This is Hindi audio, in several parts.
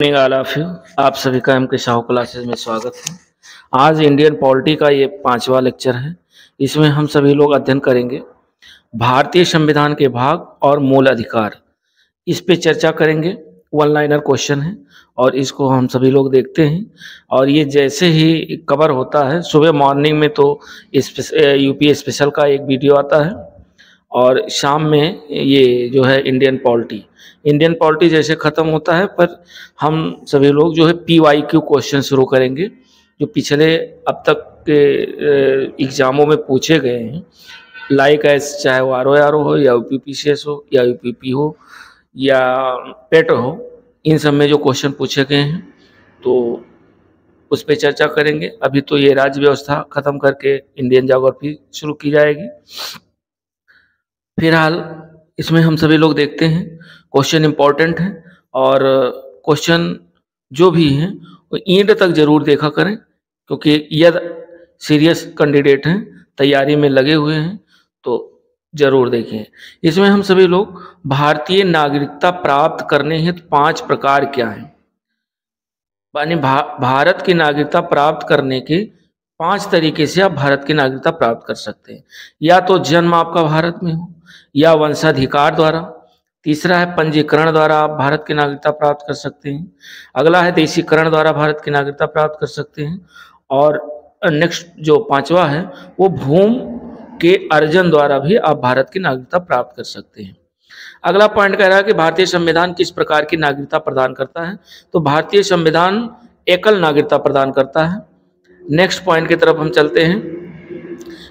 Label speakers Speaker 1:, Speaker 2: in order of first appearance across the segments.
Speaker 1: Morning all of you. आप सभी का एम के साहू क्लासेस में स्वागत है। आज इंडियन पॉलिटी का ये 5वां लेक्चर है। इसमें हम सभी लोग अध्ययन करेंगे भारतीय संविधान के भाग और मूल अधिकार। इस पे चर्चा करेंगे। वन लाइनर क्वेश्चन है और इसको हम सभी लोग देखते हैं। और ये जैसे ही कवर होता है, सुबह मॉर्निंग में तो यूपी स्पेशल का एक वीडियो आता है और शाम में ये जो है इंडियन पॉलिटी जैसे ख़त्म होता है, पर हम सभी लोग जो है PYQ क्वेश्चन शुरू करेंगे जो पिछले अब तक के एग्जामों में पूछे गए हैं। लाइक एस, चाहे वो RO हो या UPPCS हो या UPP हो या पेट हो, इन सब में जो क्वेश्चन पूछे गए हैं तो उस पर चर्चा करेंगे। अभी तो ये राज्य व्यवस्था ख़त्म करके इंडियन ज्योग्राफी शुरू की जाएगी। फिलहाल इसमें हम सभी लोग देखते हैं। क्वेश्चन इम्पोर्टेंट है और क्वेश्चन जो भी हैं वो एंड तक जरूर देखा करें, क्योंकि यदि सीरियस कैंडिडेट हैं, तैयारी में लगे हुए हैं, तो जरूर देखें। इसमें हम सभी लोग भारतीय नागरिकता प्राप्त करने हेतु 5 प्रकार क्या हैं, यानी भारत की नागरिकता प्राप्त करने के 5 तरीके से आप भारत की नागरिकता प्राप्त कर सकते हैं। या तो जन्म आपका भारत में हो, या वंशाधिकार द्वारा। तीसरा है पंजीकरण द्वारा आप भारत की नागरिकता प्राप्त कर सकते हैं। अगला है देशीकरण द्वारा भारत की नागरिकता प्राप्त कर सकते हैं। और नेक्स्ट जो 5वां है वो भूमि के अर्जन द्वारा भी आप भारत की नागरिकता प्राप्त कर सकते हैं। अगला पॉइंट कह रहा है कि भारतीय संविधान किस प्रकार की नागरिकता प्रदान करता है, तो भारतीय संविधान एकल नागरिकता प्रदान करता है। नेक्स्ट पॉइंट की तरफ हम चलते हैं।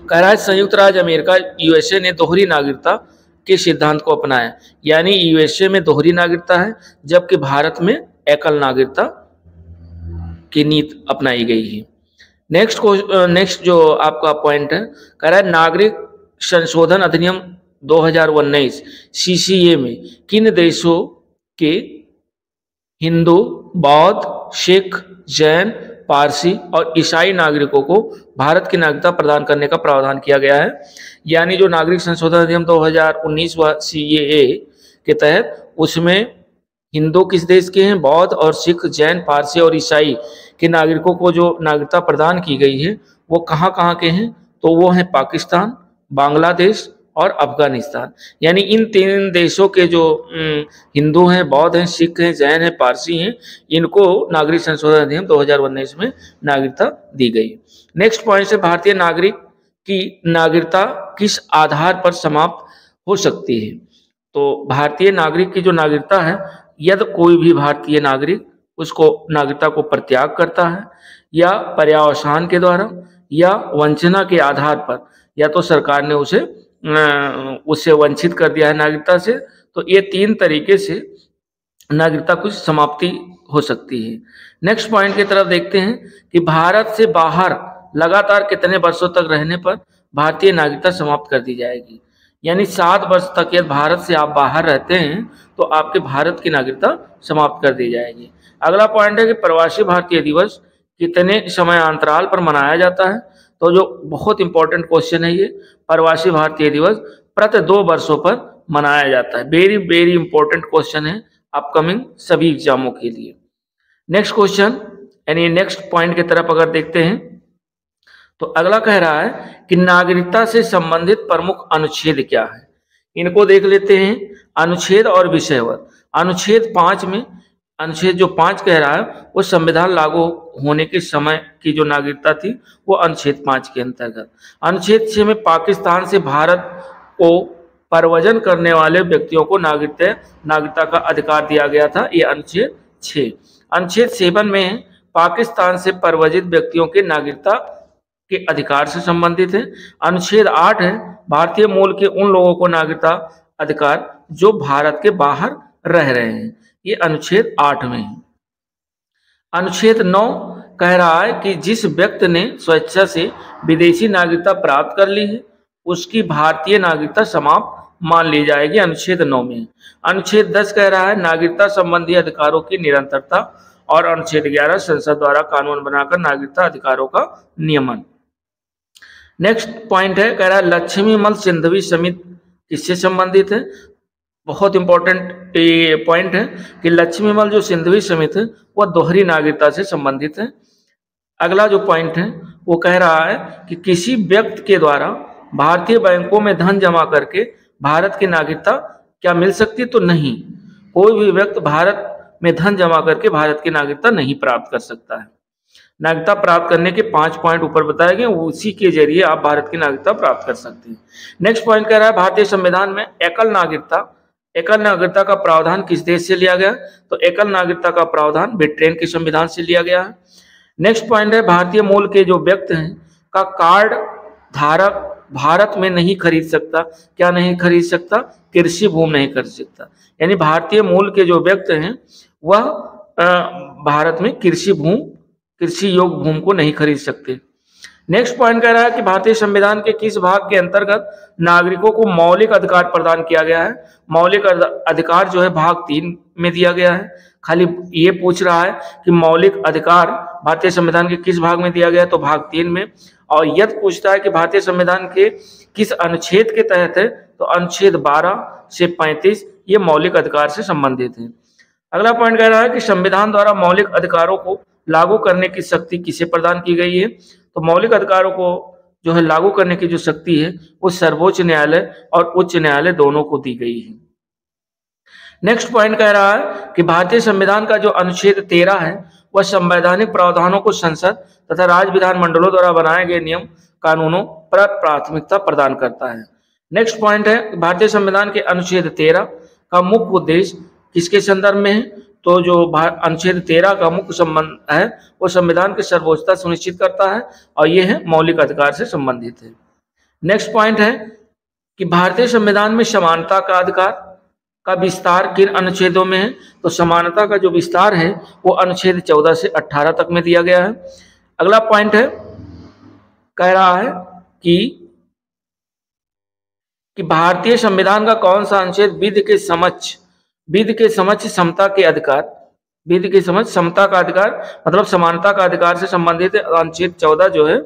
Speaker 1: कह रहा है संयुक्त राज्य अमेरिका USA ने दोहरी नागरिकता के सिद्धांत को अपनाया, यानी USA में दोहरी नागरिकता है जबकि भारत में एकल नागरिकता की नीति अपनाई गई है। नेक्स्ट जो आपका पॉइंट है, कह रहा है नागरिक संशोधन अधिनियम 2019 CCA में किन देशों के हिंदू, बौद्ध, सिख, जैन, पारसी और ईसाई नागरिकों को भारत की नागरिकता प्रदान करने का प्रावधान किया गया है। यानी जो नागरिक संशोधन अधिनियम 2019 व CAA के तहत उसमें हिंदू किस देश के हैं, बौद्ध और सिख, जैन, पारसी और ईसाई के नागरिकों को जो नागरिकता प्रदान की गई है वो कहाँ कहाँ के हैं, तो वो हैं पाकिस्तान, बांग्लादेश और अफगानिस्तान। यानी इन 3 देशों के जो हिंदू हैं, बौद्ध हैं, सिख हैं, जैन हैं, पारसी हैं, इनको नागरिक संशोधन अधिनियम 2019 में नागरिकता दी गई। नेक्स्ट पॉइंट से भारतीय नागरिक की नागरिकता किस आधार पर समाप्त हो सकती है, तो भारतीय नागरिक की जो नागरिकता है, यदि कोई भी भारतीय नागरिक उसको नागरिकता को परित्याग करता है या पर्यावसान के द्वारा या वंचना के आधार पर, या तो सरकार ने उससे वंचित कर दिया है नागरिकता से, तो ये 3 तरीके से नागरिकता की समाप्ति हो सकती है। नेक्स्ट पॉइंट की तरफ देखते हैं कि भारत से बाहर लगातार कितने वर्षों तक रहने पर भारतीय नागरिकता समाप्त कर दी जाएगी। यानी 7 वर्ष तक यदि भारत से आप बाहर रहते हैं तो आपके भारत की नागरिकता समाप्त कर दी जाएगी। अगला पॉइंट है कि प्रवासी भारतीय दिवस कितने समय अंतराल पर मनाया जाता है, तो जो बहुत इंपॉर्टेंट क्वेश्चन है ये, प्रवासी भारतीय दिवस प्रति 2 वर्षों पर मनाया जाता है। वेरी वेरी इंपॉर्टेंट क्वेश्चन है अपकमिंग सभी एग्जामों के लिए। नेक्स्ट क्वेश्चन यानी नेक्स्ट पॉइंट की तरफ अगर देखते हैं तो अगला कह रहा है कि नागरिकता से संबंधित प्रमुख अनुच्छेद क्या है। इनको देख लेते हैं, अनुच्छेद और विषयवत। अनुच्छेद 5 में, अनुच्छेद जो 5 कह रहा है वो संविधान लागू होने के समय की जो नागरिकता थी वो अनुच्छेद 5 के अंतर्गत। अनुच्छेद 6 में पाकिस्तान से भारत को प्रव्रजन करने वाले व्यक्तियों को नागरिकता का अधिकार दिया गया था, ये अनुच्छेद 6। अनुच्छेद 7 में पाकिस्तान से प्रव्रजित व्यक्तियों के नागरिकता के अधिकार से संबंधित है। अनुच्छेद 8 है भारतीय मूल के उन लोगों को नागरिकता अधिकार जो भारत के बाहर रह रहे हैं, ये अनुच्छेद 8 में है। अनुच्छेद 9 कह रहा है कि जिस व्यक्ति ने स्वेच्छा से विदेशी नागरिकता प्राप्त कर ली है उसकी भारतीय नागरिकता समाप्त मान ली जाएगी, अनुच्छेद 9 में। अनुच्छेद 10 कह रहा है नागरिकता संबंधी अधिकारों की निरंतरता, और अनुच्छेद 11 संसद द्वारा कानून बनाकर नागरिकता अधिकारों का नियमन। नेक्स्ट पॉइंट है, कह रहा है लक्ष्मी मल सिंधवी समिति किससे संबंधित है, बहुत इंपॉर्टेंट ये पॉइंट है कि लक्ष्मीमल जो सिंधवी समिति है वह दोहरी नागरिकता से संबंधित है। अगला जो पॉइंट है वो कह रहा है कि किसी व्यक्ति के द्वारा भारतीय बैंकों में धन जमा करके भारत की नागरिकता क्या मिल सकती है, तो नहीं, कोई भी व्यक्ति भारत में धन जमा करके भारत की नागरिकता नहीं प्राप्त कर सकता है। नागरिकता प्राप्त करने के 5 पॉइंट ऊपर बताए गए, उसी के जरिए आप भारत की नागरिकता प्राप्त कर सकते हैं। नेक्स्ट पॉइंट कह रहा है भारतीय संविधान में एकल नागरिकता का प्रावधान किस देश से लिया गया, तो एकल नागरिकता का प्रावधान ब्रिटेन के संविधान से लिया गया है। नेक्स्ट पॉइंट है भारतीय मूल के जो व्यक्ति हैं का कार्ड धारक भारत में नहीं खरीद सकता, क्या नहीं खरीद सकता, कृषि भूमि नहीं खरीद सकता, यानी भारतीय मूल के जो व्यक्ति हैं वह भारत में कृषि योग्य भूमि को नहीं खरीद सकते। नेक्स्ट पॉइंट कह रहा है कि भारतीय संविधान के किस भाग के अंतर्गत नागरिकों को मौलिक अधिकार प्रदान किया गया है। मौलिक अधिकार जो है भाग 3 में दिया गया है। खाली ये पूछ रहा है कि मौलिक अधिकार भारतीय संविधान के किस भाग में दिया गया है, तो भाग 3 में। और यदि पूछता है कि भारतीय संविधान के किस अनुच्छेद के तहत है, तो अनुच्छेद 12 से 35 ये मौलिक अधिकार से संबंधित है। अगला पॉइंट कह रहा है कि संविधान द्वारा मौलिक अधिकारों को लागू करने की शक्ति किसे प्रदान की गई है, तो मौलिक अधिकारों को जो है लागू करने की जो शक्ति है वो सर्वोच्च न्यायालय और उच्च न्यायालय दोनों को दी गई है। नेक्स्ट पॉइंट कह रहा है कि भारतीय संविधान का जो अनुच्छेद 13 है वह संवैधानिक प्रावधानों को संसद तथा राज्य विधानमंडलों द्वारा बनाए गए नियम कानूनों पर प्राथमिकता प्रदान करता है। नेक्स्ट पॉइंट है भारतीय संविधान के अनुच्छेद 13 का मुख्य उद्देश्य किसके संदर्भ में है, तो जो अनुच्छेद 13 का मुख्य संबंध है वो संविधान की सर्वोच्चता सुनिश्चित करता है और यह है मौलिक अधिकार से संबंधित है। नेक्स्ट पॉइंट है कि भारतीय संविधान में समानता का अधिकार का विस्तार किन अनुच्छेदों में है, तो समानता का जो विस्तार है वो अनुच्छेद 14 से 18 तक में दिया गया है। अगला पॉइंट है कह रहा है कि भारतीय संविधान का कौन सा अनुच्छेद विधि के समक्ष समता के अधिकार, विधि के समक्ष समता का अधिकार मतलब समानता का अधिकार से संबंधित है। अनुच्छेद 14 जो है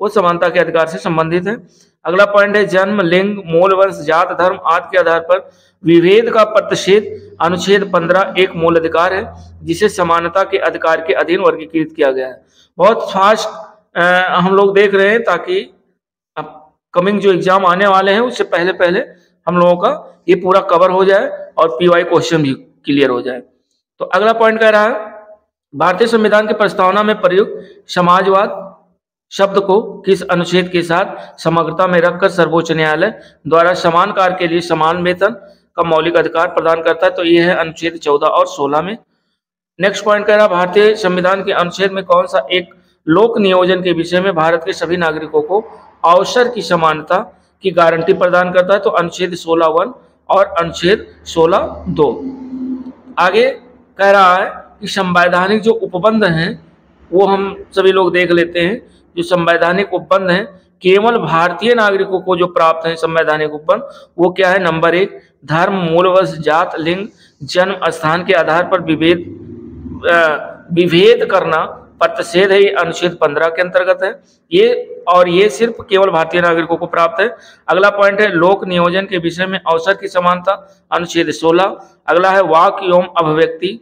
Speaker 1: वो समानता के अधिकार से संबंधित है। अगला पॉइंट है जन्म, लिंग, मूल वंश, जात, धर्म आदि के आधार पर विभेद का प्रतिषेध अनुच्छेद 15 एक मूल अधिकार है जिसे समानता के अधिकार के अधीन वर्गीकृत किया गया है। बहुत फास्ट हम लोग देख रहे हैं ताकि कमिंग जो एग्जाम आने वाले हैं उससे पहले पहले हम लोगों का ये पूरा कवर हो जाए और पीवाई क्वेश्चन भी क्लियर हो जाए। तो अगला पॉइंट कह रहा है भारतीय संविधान की प्रस्तावना में प्रयुक्त समाजवाद शब्द को किस अनुच्छेद के साथ समग्रता में रखकर सर्वोच्च न्यायालय द्वारा समान कार्य के लिए समान वेतन का मौलिक अधिकार प्रदान करता है, तो यह है अनुच्छेद 14 और 16 में। नेक्स्ट पॉइंट कह रहा है भारतीय संविधान के अनुच्छेद में कौन सा एक लोक नियोजन के विषय में भारत के सभी नागरिकों को अवसर की समानता की गारंटी प्रदान करता है, तो अनुच्छेद 16(1) और अनुच्छेद 16(2). आगे कह रहा है कि संवैधानिक जो उपबंध हैं वो हम सभी लोग देख लेते हैं। जो संवैधानिक उपबंध हैं केवल भारतीय नागरिकों को जो प्राप्त है संवैधानिक उपबंध वो क्या है, नंबर 1 धर्म, मूलवंश, जात, लिंग, जन्म स्थान के आधार पर विभेद करना प्रतिषेध है, ये अनुच्छेद 15 के अंतर्गत है ये सिर्फ केवल भारतीय नागरिकों को प्राप्त है। अगला पॉइंट है लोक नियोजन के विषय में अवसर की समानता, अनुच्छेद 16। अगला है वाक एवं अभिव्यक्ति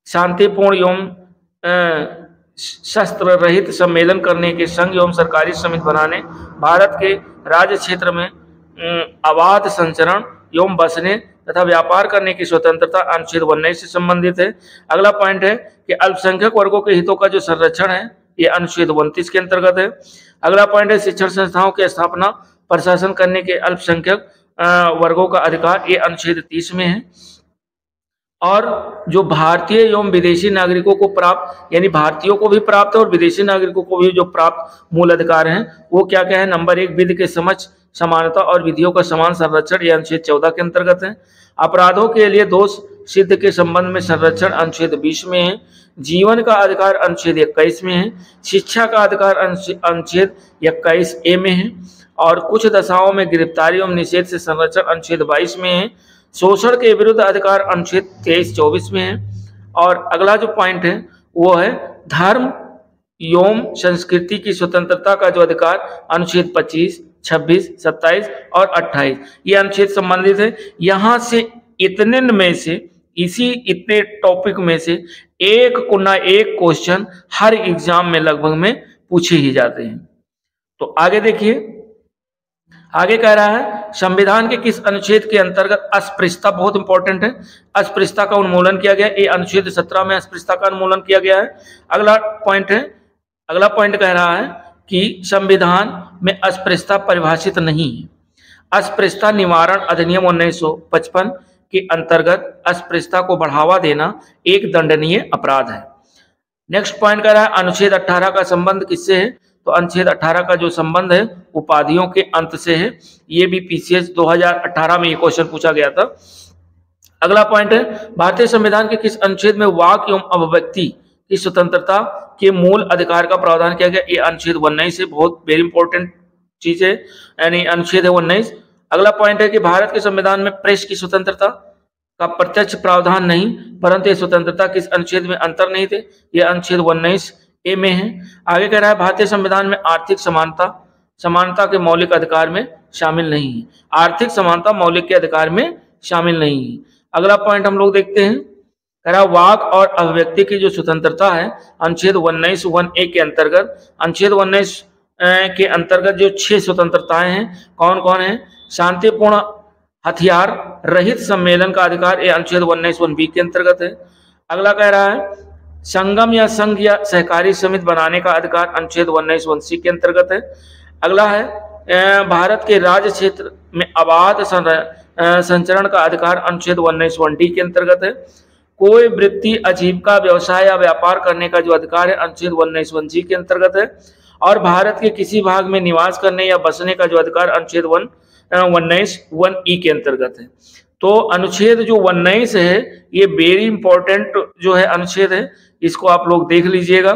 Speaker 1: शांतिपूर्ण एवं शस्त्र रहित सम्मेलन करने के संघ एवं सरकारी समिति बनाने, भारत के राज्य क्षेत्र में अबाध संचरण एवं बसने तथा व्यापार करने की स्वतंत्रता अनुच्छेद 19 से संबंधित है। अगला पॉइंट है कि अल्पसंख्यक वर्गों के हितों का जो संरक्षण है ये अनुच्छेद 29 के अंतर्गत है। अगला पॉइंट है शिक्षण संस्थाओं की स्थापना प्रशासन करने के अल्पसंख्यक वर्गों का अधिकार, ये अनुच्छेद 30 में है। और जो भारतीय एवं विदेशी नागरिकों को प्राप्त यानी भारतीयों को भी प्राप्त है और विदेशी नागरिकों को भी जो प्राप्त मूल अधिकार हैं वो क्या क्या है, नंबर 1 विधि के समक्ष समानता और विधियों का समान संरक्षण, ये अनुच्छेद 14 के अंतर्गत है। अपराधों के लिए दोष सिद्ध के संबंध में संरक्षण अनुच्छेद 20 में है। जीवन का अधिकार अनुच्छेद 21 में है। शिक्षा का अधिकार अनुच्छेद 21A में है। और कुछ दशाओं में गिरफ्तारी एवं निषेध से संरक्षण अनुच्छेद 22 में है। शोषण के विरुद्ध अधिकार अनुच्छेद 23-24 में है। और अगला जो पॉइंट है वो है धर्म एवं संस्कृति की स्वतंत्रता का जो अधिकार अनुच्छेद 25, 26, 27 और 28 ये अनुच्छेद संबंधित है। यहाँ से इतने में से, इतने टॉपिक में से एक को ना एक क्वेश्चन हर एग्जाम में लगभग में पूछे ही जाते हैं। तो आगे देखिए, आगे कह रहा है संविधान के किस अनुच्छेद के अंतर्गत अस्पृश्यता, बहुत इंपॉर्टेंट है, अस्पृश्यता का उन्मूलन किया गया। ये अनुच्छेद 17 में अस्पृश्यता का उन्मूलन किया गया है। अगला पॉइंट कह रहा है कि संविधान में अस्पृश्यता परिभाषित नहीं है। अस्पृश्यता निवारण अधिनियम 1955 के अंतर्गत अस्पृश्यता को बढ़ावा देना एक दंडनीय अपराध है। नेक्स्ट पॉइंट कह रहा है अनुच्छेद 18 का संबंध किससे है? तो अनुच्छेद 18 का जो संबंध है उपाधियों के अंत से है। ये भी पीसीएस 2018 में ये क्वेश्चन पूछा गया था। अगला पॉइंट है भारतीय संविधान के किस अनुच्छेद में वाक एवं अभिव्यक्ति की स्वतंत्रता के मूल अधिकार का प्रावधान किया गया? ये अनुच्छेद 19 है, बहुत वेरी इंपॉर्टेंट चीज है, यानी अनुच्छेद है 19। अगला पॉइंट है कि भारत के संविधान में प्रेस की स्वतंत्रता का प्रत्यक्ष प्रावधान नहीं, परंतु ये स्वतंत्रता किस अनुच्छेद में अंतर नहीं थे? ये अनुच्छेद 19A में है। आगे कह रहा है भारतीय संविधान में आर्थिक समानता के मौलिक अधिकार में शामिल नहीं है। आर्थिक समानता मौलिक के अधिकार में शामिल नहीं है। अगला पॉइंट हम लोग देखते हैं, कह रहा वाक और अभिव्यक्ति की जो स्वतंत्रता है अनुच्छेद 19(1)A के अंतर्गत, अनुच्छेद 19 के अंतर्गत जो 6 स्वतंत्रताएं हैं कौन कौन है? शांतिपूर्ण हथियार रहित सम्मेलन का अधिकार, ये अनुच्छेद 19(1)B के अंतर्गत है। अगला कह रहा है संगम या संघ या सहकारी समिति बनाने का अधिकार, अनुच्छेद 19(1)C के अंतर्गत है। अगला है भारत के राज्य क्षेत्र में अबाध संचरण का अधिकार, अनुच्छेद 19(1)D के अंतर्गत है। कोई वृत्ति, आजीविका, व्यवसाय या व्यापार करने का जो अधिकार है अनुच्छेद 19(1)G के अंतर्गत है। और भारत के किसी भाग में निवास करने या बसने का जो अधिकार अनुच्छेद 19(1)E के अंतर्गत है। तो अनुच्छेद जो 19 है ये वेरी इंपॉर्टेंट जो है अनुच्छेद है, इसको आप लोग देख लीजिएगा।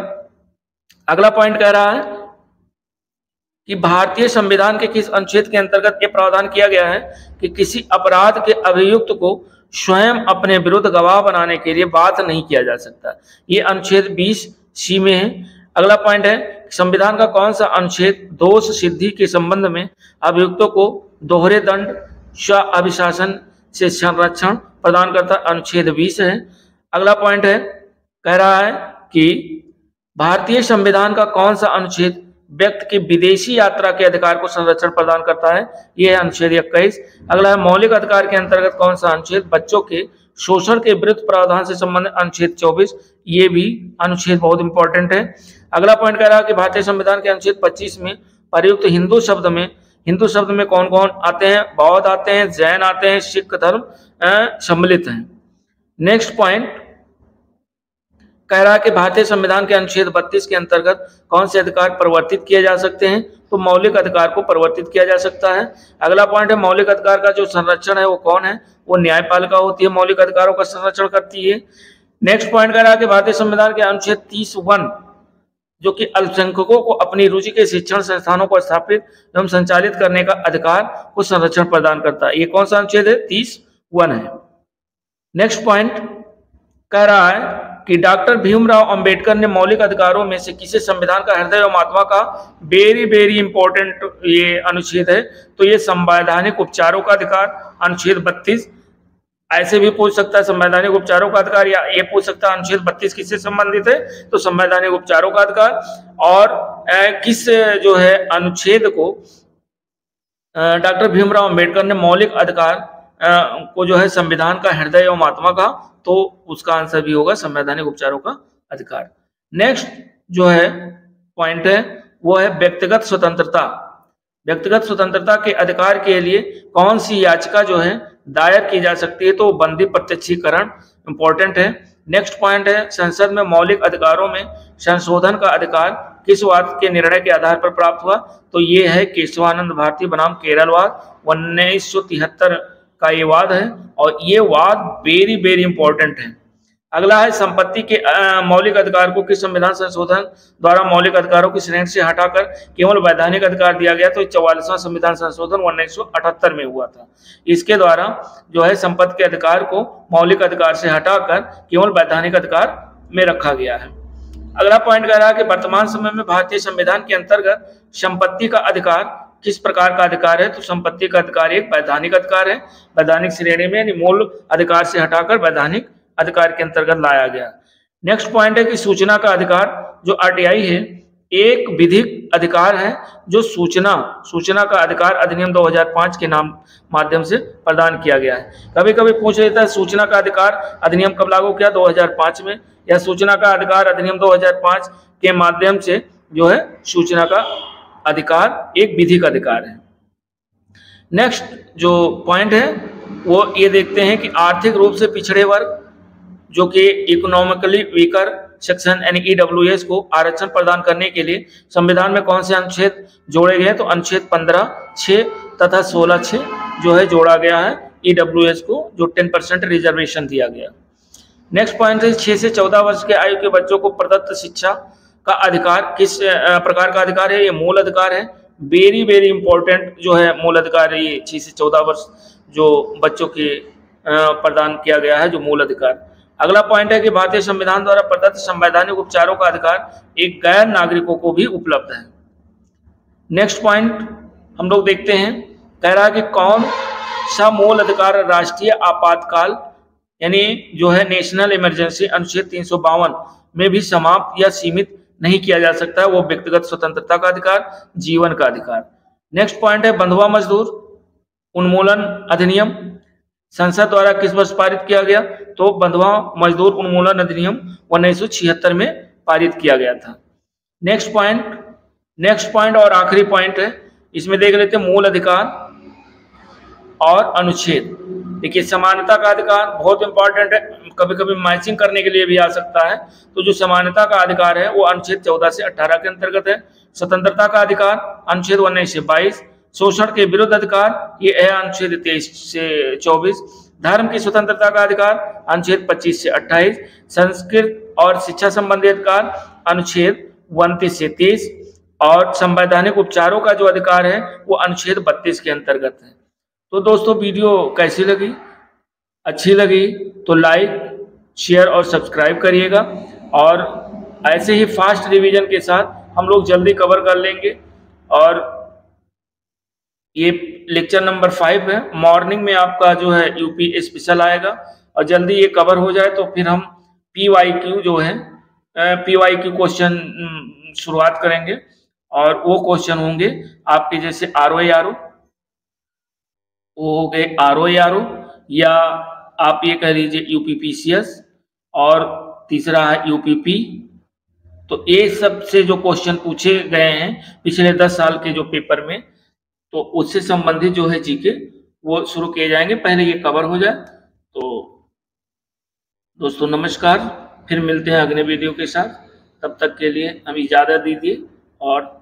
Speaker 1: अगला पॉइंट कह रहा है कि भारतीय संविधान के किस अनुच्छेद के अंतर्गत ये प्रावधान किया गया है कि किसी अपराध के अभियुक्त को स्वयं अपने विरुद्ध गवाह बनाने के लिए बाध्य नहीं किया जा सकता। ये अनुच्छेद 20C में है। अगला पॉइंट है संविधान का कौन सा अनुच्छेद दोष सिद्धि के संबंध में अभियुक्तों को दोहरे दंड स्व अभिशासन से संरक्षण प्रदान करता, अनुच्छेद 20 है। अगला पॉइंट है कह रहा है कि भारतीय संविधान का कौन सा अनुच्छेद व्यक्ति की विदेशी यात्रा के अधिकार को संरक्षण प्रदान करता है? यह है अनुच्छेद 21। अगला है मौलिक अधिकार के अंतर्गत कौन सा अनुच्छेद बच्चों के शोषण के विरुद्ध प्रावधान से संबंधित, अनुच्छेद 24। ये भी अनुच्छेद बहुत इंपॉर्टेंट है। अगला पॉइंट कह रहा है कि भारतीय संविधान के अनुच्छेद 25 में प्रयुक्त हिंदू शब्द में कौन कौन आते हैं? बौद्ध आते हैं, जैन आते हैं, सिख धर्म सम्मिलित हैं। नेक्स्ट पॉइंट कह रहा है कि भारतीय संविधान के अनुच्छेद 32 के अंतर्गत कौन से अधिकार परिवर्तित किए जा सकते हैं? तो मौलिक अधिकार को परिवर्तित किया जा सकता है। अगला पॉइंट है मौलिक अधिकार का जो संरक्षण है वो कौन है? वो न्यायपालिका होती है, मौलिक अधिकारों का संरक्षण करती है। नेक्स्ट पॉइंट कह रहा है कि भारतीय संविधान के अनुच्छेद 30(1) जो कि अल्पसंख्यकों को अपनी रुचि के शिक्षण संस्थानों को स्थापित एवं संचालित करने का अधिकार को संरक्षण प्रदान करता है। ये कौन सा अनुच्छेद है? 30(1) है। नेक्स्ट पॉइंट कह रहा है कि डॉक्टर भीमराव अंबेडकर ने मौलिक अधिकारों में से किसे संविधान का हृदय एवं आत्मा का, वेरी इंपॉर्टेंट ये अनुच्छेद है, तो ये संवैधानिक उपचारों का अधिकार, अनुच्छेद 32। ऐसे भी पूछ सकता है संवैधानिक उपचारों का अधिकार, या ये पूछ सकता है अनुच्छेद 32 किससे संबंधित है? तो संवैधानिक उपचारों का अधिकार। और किस जो है अनुच्छेद को डॉक्टर भीमराव अंबेडकर ने मौलिक अधिकार को जो है संविधान का हृदय एवं आत्मा का, तो उसका आंसर भी होगा संवैधानिक उपचारों का अधिकार। नेक्स्ट जो है पॉइंट है वो है व्यक्तिगत स्वतंत्रता। व्यक्तिगत स्वतंत्रता के अधिकार के लिए कौन सी याचिका जो है दायर की जा सकती है? तो बंदी प्रत्यक्षीकरण इंपॉर्टेंट है। नेक्स्ट पॉइंट है संसद में मौलिक अधिकारों में संशोधन का अधिकार किस वाद के निर्णय के आधार पर प्राप्त हुआ? तो ये है केशवानंद भारती बनाम केरलवाद, 1973 का ये वाद है, और ये वाद वेरी इंपॉर्टेंट है। अगला है संपत्ति के मौलिक अधिकार को किस संविधान संशोधन द्वारा मौलिक अधिकारों की श्रेणी से हटाकर केवल वैधानिक अधिकार दिया गया? तो 44वां संविधान संशोधन 1978 में हुआ था। इसके द्वारा जो है संपत्ति के अधिकार को मौलिक अधिकार से हटाकर केवल वैधानिक अधिकार में रखा गया है। अगला पॉइंट कह रहा है कि वर्तमान समय में भारतीय संविधान के अंतर्गत संपत्ति का अधिकार किस प्रकार का अधिकार है? तो संपत्ति का अधिकार एक वैधानिक अधिकार है, वैधानिक श्रेणी में यानी मूल अधिकार से हटाकर वैधानिक अधिकार के अंतर्गत लाया गया। नेक्स्ट पॉइंट है कि सूचना का अधिकार, जो आरटीआई है, एक विधिक अधिकार है जो सूचना का अधिकार अधिनियम 2005 के माध्यम से प्रदान किया गया है। कभी कभी पूछ लेता है सूचना का अधिकार अधिनियम कब लागू किया? 2005 में, या सूचना का अधिकार अधिनियम 2005 के माध्यम से जो है सूचना का अधिकार एक विधिक अधिकार है। नेक्स्ट जो पॉइंट है वो ये देखते हैं कि आर्थिक रूप से पिछड़े वर्ग जो कि इकोनॉमिकली वीकर सेक्शन यानी ईडब्ल्यूएस को आरक्षण प्रदान करने के लिए संविधान में कौन से अनुच्छेद जोड़े गए? तो अनुच्छेद 15(6) तथा 16(6) जो है जोड़ा गया है ईडब्ल्यूएस को, जो 10% रिजर्वेशन दिया गया। नेक्स्ट पॉइंट है 6 से 14 वर्ष के आयु के बच्चों को प्रदत्त शिक्षा का अधिकार किस प्रकार का अधिकार है? ये मूल अधिकार है। वेरी वेरी इंपॉर्टेंट जो है मूल अधिकार है ये 6 से 14 वर्ष जो बच्चों के प्रदान किया गया है जो मूल अधिकार। अगला पॉइंट है कि भारतीय संविधान द्वारा प्रदत्त संवैधानिक उपचारों का अधिकार एक गैर नागरिकों को भी उपलब्ध है। नेक्स्ट पॉइंट हम लोग देखते हैं, कह रहा है कि कौन सा मूल अधिकार राष्ट्रीय आपातकाल यानी जो है नेशनल इमरजेंसी अनुच्छेद 352 में भी समाप्त या सीमित नहीं किया जा सकता है? वो व्यक्तिगत स्वतंत्रता का अधिकार, जीवन का अधिकार। नेक्स्ट पॉइंट है बंधुआ मजदूर उन्मूलन अधिनियम संसद द्वारा किस वर्ष पारित किया गया? तो बंधुआ मजदूर उन्मूलन अधिनियम 1976 में पारित किया गया था। नेक्स्ट पॉइंट और आखिरी पॉइंट है, इसमें देख लेते हैं मूल अधिकार और अनुच्छेद। देखिए समानता का अधिकार बहुत इंपॉर्टेंट है, कभी कभी मैचिंग करने के लिए भी आ सकता है। तो जो समानता का अधिकार है वो अनुच्छेद 14 से 18 के अंतर्गत है। स्वतंत्रता का अधिकार अनुच्छेद 19 से 22। शोषण के विरुद्ध अधिकार ये है अनुच्छेद 23 से 24। धर्म की स्वतंत्रता का अधिकार अनुच्छेद 25 से 28। संस्कृत और शिक्षा संबंधी अधिकार अनुच्छेद 29 से 30 और संवैधानिक उपचारों का जो अधिकार है वो अनुच्छेद 32 के अंतर्गत है। तो दोस्तों वीडियो कैसी लगी? अच्छी लगी तो लाइक, शेयर और सब्सक्राइब करिएगा, और ऐसे ही फास्ट रिवीजन के साथ हम लोग जल्दी कवर कर लेंगे। और ये लेक्चर नंबर 5 है, मॉर्निंग में आपका जो है यूपी स्पेशल आएगा, और जल्दी ये कवर हो जाए तो फिर हम PYQ जो है PYQ क्वेश्चन शुरुआत करेंगे, और वो क्वेश्चन होंगे आपके जैसे ROA वो हो गए ROA या आप ये कह लीजिए UPPCS, और तीसरा है UPP। तो ये सब से जो क्वेश्चन पूछे गए हैं पिछले 10 साल के जो पेपर में, तो उससे संबंधित जो है जीके वो शुरू किए जाएंगे, पहले ये कवर हो जाए। तो दोस्तों नमस्कार, फिर मिलते हैं अगले वीडियो के साथ। तब तक के लिए हमें इजाज़त दीजिए और